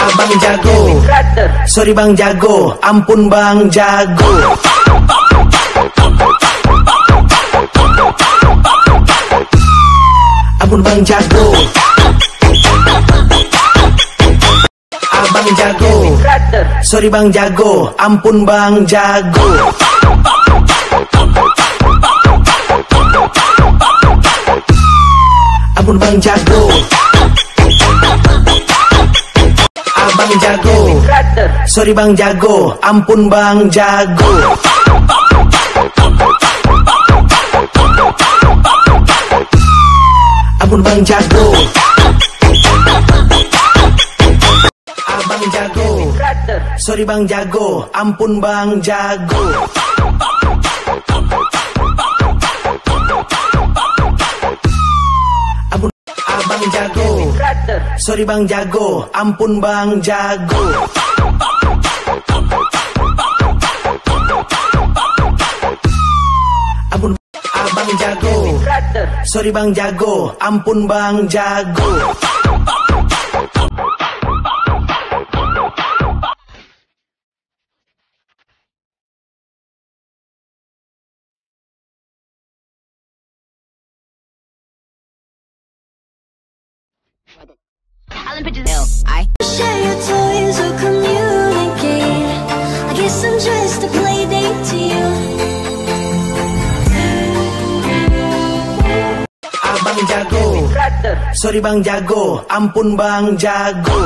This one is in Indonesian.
Abang jago, sorry bang jago, ampun bang jago. Ampun bang jago. Abang jago, sorry bang jago, ampun bang jago. Ampun bang jago. Abang jago, sorry bang jago, ampun bang jago. Ampun bang jago. Abang jago, sorry bang jago, ampun bang jago. Ampun abang jago, sorry bang jago, ampun bang jago. Ampun abang jago, sorry bang jago, ampun bang jago. Share your toys or communicate. I guess I'm just a play date to you. Abang jago, sorry bang jago, ampun bang jago.